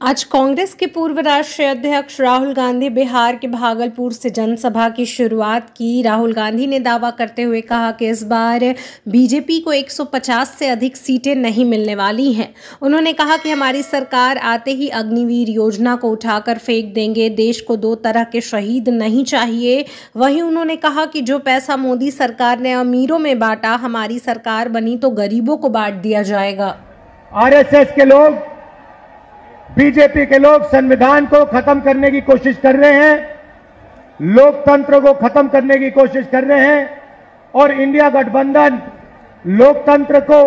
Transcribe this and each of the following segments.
आज कांग्रेस के पूर्व राष्ट्रीय अध्यक्ष राहुल गांधी बिहार के भागलपुर से जनसभा की शुरुआत की। राहुल गांधी ने दावा करते हुए कहा कि इस बार बीजेपी को 150 से अधिक सीटें नहीं मिलने वाली हैं। उन्होंने कहा कि हमारी सरकार आते ही अग्निवीर योजना को उठाकर फेंक देंगे। देश को दो तरह के शहीद नहीं चाहिए। वहीं उन्होंने कहा कि जो पैसा मोदी सरकार ने अमीरों में बांटा, हमारी सरकार बनी तो गरीबों को बांट दिया जाएगा। आरएसएस के लोग, बीजेपी के लोग संविधान को खत्म करने की कोशिश कर रहे हैं, लोकतंत्र को खत्म करने की कोशिश कर रहे हैं और इंडिया गठबंधन लोकतंत्र को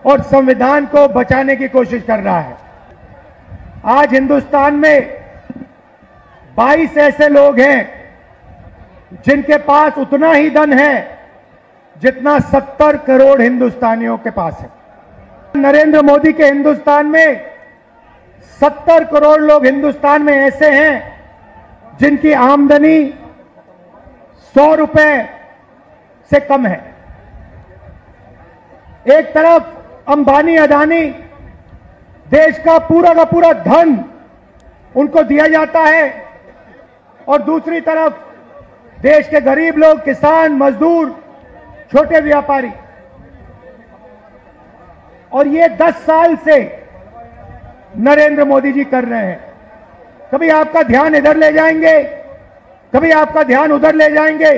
और संविधान को बचाने की कोशिश कर रहा है। आज हिंदुस्तान में 22 ऐसे लोग हैं जिनके पास उतना ही धन है जितना 70 करोड़ हिंदुस्तानियों के पास है। नरेंद्र मोदी के हिंदुस्तान में 70 करोड़ लोग हिंदुस्तान में ऐसे हैं जिनकी आमदनी 100 रुपए से कम है। एक तरफ अंबानी अदानी देश का पूरा धन उनको दिया जाता है और दूसरी तरफ देश के गरीब लोग, किसान, मजदूर, छोटे व्यापारी। और ये 10 साल से नरेंद्र मोदी जी कर रहे हैं। कभी आपका ध्यान इधर ले जाएंगे, कभी आपका ध्यान उधर ले जाएंगे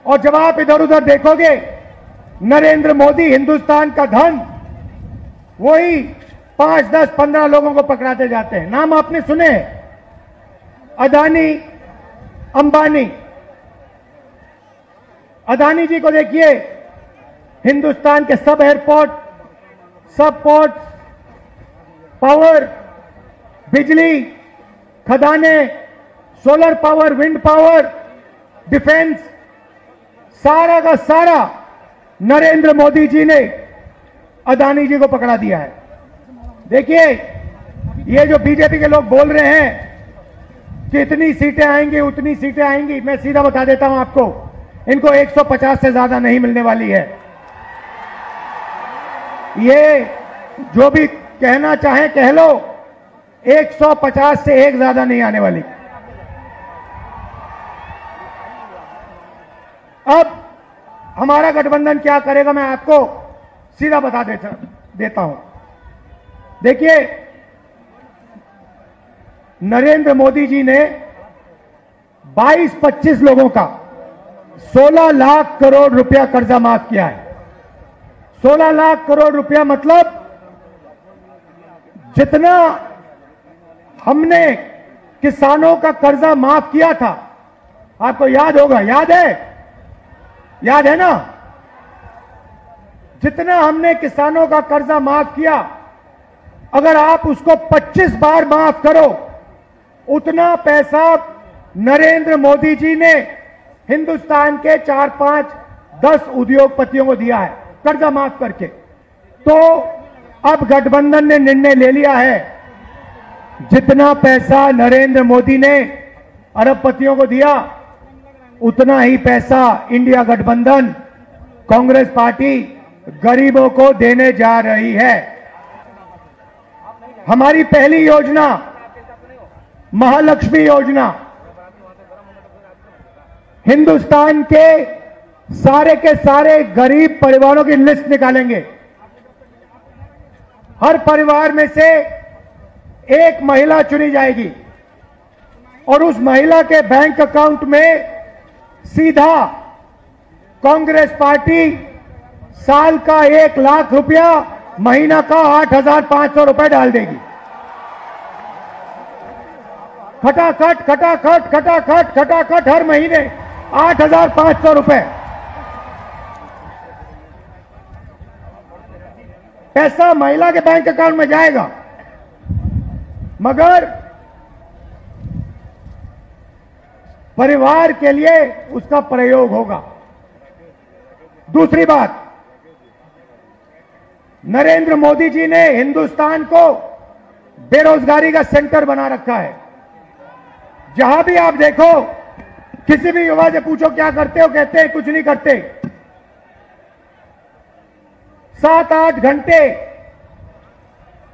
और जब आप इधर उधर देखोगे, नरेंद्र मोदी हिंदुस्तान का धन वही 5, 10, 15 लोगों को पकड़ाते जाते हैं। नाम आपने सुने, अदानी, अंबानी। अदानी जी को देखिए, हिंदुस्तान के सब एयरपोर्ट, सब पोर्ट, पावर, बिजली, खदाने, solar power, wind power, defence, सारा का सारा नरेंद्र मोदी जी ने अदानी जी को पकड़ा दिया है। देखिए, ये जो बीजेपी के लोग बोल रहे हैं कि इतनी सीटें आएंगी, उतनी सीटें आएंगी, मैं सीधा बता देता हूं आपको, इनको 150 से ज्यादा नहीं मिलने वाली है। ये जो भी कहना चाहे कह लो, 150 से एक ज्यादा नहीं आने वाली। अब हमारा गठबंधन क्या करेगा, मैं आपको सीधा बता देता हूं। देखिए, नरेंद्र मोदी जी ने 22-25 लोगों का 16 लाख करोड़ रुपया कर्जा माफ किया है। 16 लाख करोड़ रुपया मतलब जितना हमने किसानों का कर्जा माफ किया था, आपको याद होगा, याद है ना? जितना हमने किसानों का कर्जा माफ किया, अगर आप उसको 25 बार माफ करो, उतना पैसा नरेंद्र मोदी जी ने हिंदुस्तान के 4, 5, 10 उद्योगपतियों को दिया है कर्जा माफ करके। तो अब गठबंधन ने निर्णय ले लिया है, जितना पैसा नरेंद्र मोदी ने अरबपतियों को दिया, उतना ही पैसा इंडिया गठबंधन, कांग्रेस पार्टी गरीबों को देने जा रही है। हमारी पहली योजना महालक्ष्मी योजना, हिंदुस्तान के सारे गरीब परिवारों की लिस्ट निकालेंगे। हर परिवार में से एक महिला चुनी जाएगी और उस महिला के बैंक अकाउंट में सीधा कांग्रेस पार्टी साल का 1 लाख रुपया, महीना का 8,500 रुपए डाल देगी। खटाखट खटाखट खटाखट खटाखट हर महीने 8,500 रुपए पैसा महिला के बैंक अकाउंट में जाएगा, मगर परिवार के लिए उसका प्रयोग होगा। दूसरी बात, नरेंद्र मोदी जी ने हिंदुस्तान को बेरोजगारी का सेंटर बना रखा है। जहां भी आप देखो, किसी भी युवा से पूछो क्या करते हो, कहते हैं कुछ नहीं करते। 7-8 घंटे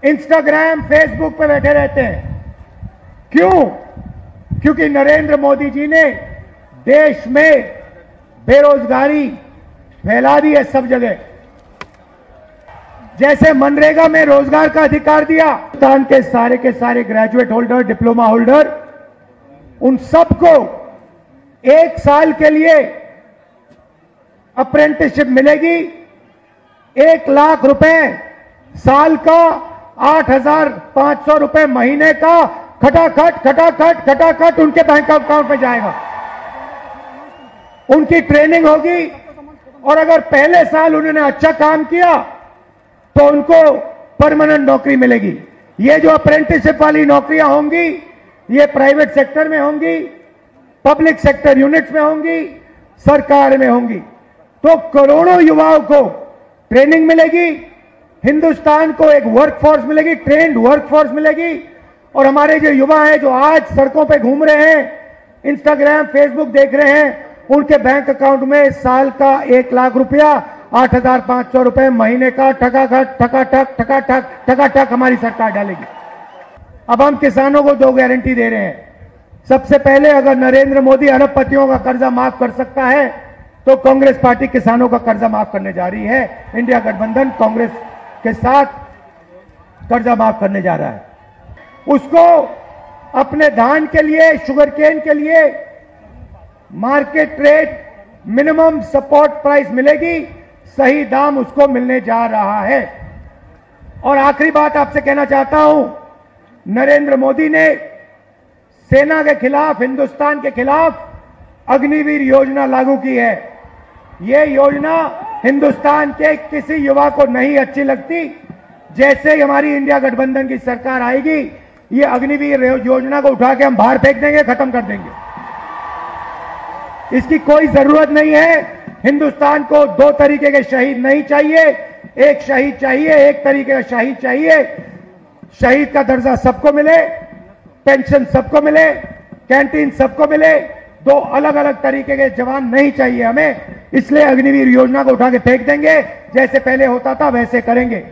इंस्टाग्राम फेसबुक पे बैठे रहते हैं। क्यों? क्योंकि नरेंद्र मोदी जी ने देश में बेरोजगारी फैला दी है सब जगह। जैसे मनरेगा में रोजगार का अधिकार दिया, हिंदुस्तान के सारे ग्रेजुएट होल्डर, डिप्लोमा होल्डर, उन सबको 1 साल के लिए अप्रेंटिसशिप मिलेगी। 1 लाख रुपए साल का, 8,500 रुपए महीने का खटाखट उनके बैंक अकाउंट में जाएगा। उनकी ट्रेनिंग होगी और अगर पहले साल उन्होंने अच्छा काम किया तो उनको परमानेंट नौकरी मिलेगी। ये जो अप्रेंटिसशिप वाली नौकरियां होंगी, ये प्राइवेट सेक्टर में होंगी, पब्लिक सेक्टर यूनिट्स में होंगी, सरकार में होंगी। तो करोड़ों युवाओं को ट्रेनिंग मिलेगी, हिंदुस्तान को एक वर्कफोर्स मिलेगी, ट्रेंड वर्कफोर्स मिलेगी। और हमारे जो युवा हैं, जो आज सड़कों पे घूम रहे हैं, इंस्टाग्राम फेसबुक देख रहे हैं, उनके बैंक अकाउंट में साल का 1 लाख रुपया, 8,500 रुपए महीने का ठकाठक हमारी सरकार डालेगी। अब हम किसानों को 2 गारंटी दे रहे हैं। सबसे पहले, अगर नरेंद्र मोदी अरबपतियों का कर्जा माफ कर सकता है तो कांग्रेस पार्टी किसानों का कर्जा माफ करने जा रही है। इंडिया गठबंधन कांग्रेस के साथ कर्जा माफ करने जा रहा है। उसको अपने धान के लिए, शुगर केन के लिए market rate, minimum support price मिलेगी, सही दाम उसको मिलने जा रहा है। और आखिरी बात आपसे कहना चाहता हूं, नरेंद्र मोदी ने सेना के खिलाफ, हिंदुस्तान के खिलाफ अग्निवीर योजना लागू की है। यह योजना हिंदुस्तान के किसी युवा को नहीं अच्छी लगती। जैसे ही हमारी इंडिया गठबंधन की सरकार आएगी, ये अग्निवीर योजना को उठा के हम बाहर फेंक देंगे, खत्म कर देंगे। इसकी कोई जरूरत नहीं है। हिंदुस्तान को 2 तरीके के शहीद नहीं चाहिए। एक शहीद चाहिए, एक तरीके का शहीद चाहिए। शहीद का दर्जा सबको मिले, पेंशन सबको मिले, कैंटीन सबको मिले। 2 अलग अलग तरीके के जवान नहीं चाहिए हमें। इसलिए अग्निवीर योजना को उठा के फेंक देंगे। जैसे पहले होता था वैसे करेंगे।